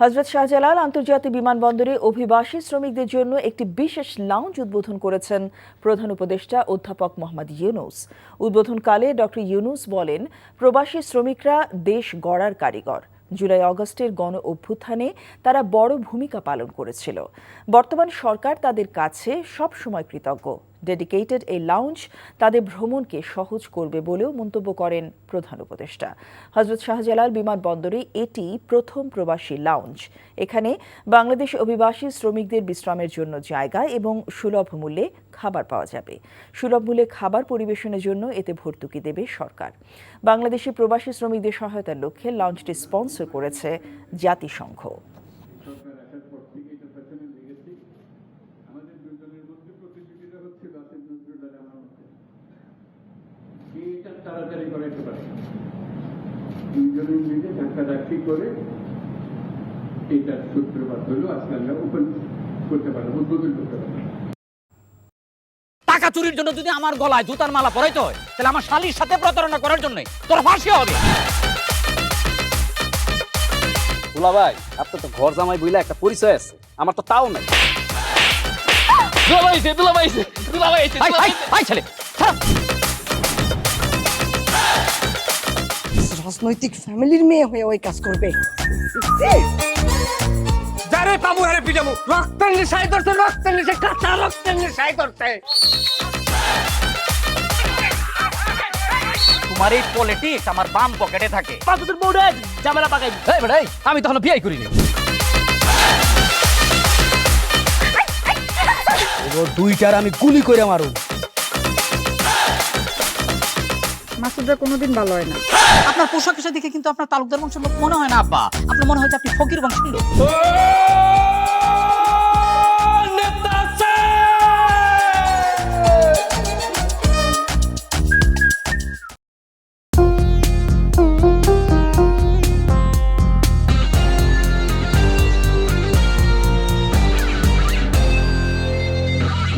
হযরত শাহজালাল আন্তর্জাতিক বিমানবন্দরে অভিবাসী শ্রমিকদের জন্য একটি বিশেষ লাউঞ্জ উদ্বোধন করেছেন প্রধান উপদেষ্টা অধ্যাপক মোহাম্মদ ইউনূস। উদ্বোধনকালে ডক্টর ইউনূস বলেন, প্রবাসী শ্রমিকরা দেশ গড়ার কারিগর। জুলাই আগস্টের গণ অভ্যুত্থানে তারা বড় ভূমিকা পালন করেছিল। বর্তমান সরকার তাদের কাছে সবসময় কৃতজ্ঞ। ডেডিকেটেড এই লাউঞ্জ তাদের ভ্রমণকে সহজ করবে বলেও মন্তব্য করেন প্রধান উপদেষ্টা। হযরত শাহজালাল বিমানবন্দরে এটি প্রথম প্রবাসী লাউঞ্জ। এখানে বাংলাদেশ অভিবাসী শ্রমিকদের বিশ্রামের জন্য জায়গা এবং সুলভ মূল্যে খাবার পাওয়া যাবে। সুলভ মূল্যে খাবার পরিবেশনের জন্য এতে ভর্তুকি দেবে সরকার। বাংলাদেশি প্রবাসী শ্রমিকদের সহায়তার লক্ষ্যে লাউঞ্জটি স্পন্সর করেছে জাতিসংঘ। তাড়াতাড়ি করাইতে পারে দুইজনের মিলে ধাক্কাধাক্কি করে এটার সূত্রপাত হলো আজকে আমরা ওপেন করতে পারবো, উদ্বোধন করতে পারবো। টাকা চুরির জন্য যদি আমার গলায় জুতার মালা পরাইতে হয়, তাহলে আমার শালীর সাথে প্রতারণা করার জন্য তোর ফাঁসি হবে। দুলা ভাই, আপনার তো ঘর জামাই বইলা একটা পরিচয় আছে, আমার তো তাও নাই। রাজনৈতিক ফ্যামিলির মেয়ে হয়ে ওই কাজ করবে। যারে পাবো আরে পিটাবো, রক্তের নেশায় ধরতে, রক্তের নেশায়, কাঁচা রক্তের নেশায় ধরতে। তোমার এই পলিটিক্স আমার বাম পকেটে থাকে। পাঁচুদের বউরে ঝামেলা পাকাই। এই বেটা, আমি তখন বিয়ে করিনি। দুইটার আমি গুলি করে মারু। মাসুদরা কোনোদিন ভালো হয় না। আপনার পোশাক আশাক দেখে কিন্তু আপনার তালুকদার বংশের লোক মনে হয় না আব্বা, আপনার মনে হয় যে আপনি ফকির বংশের লোক।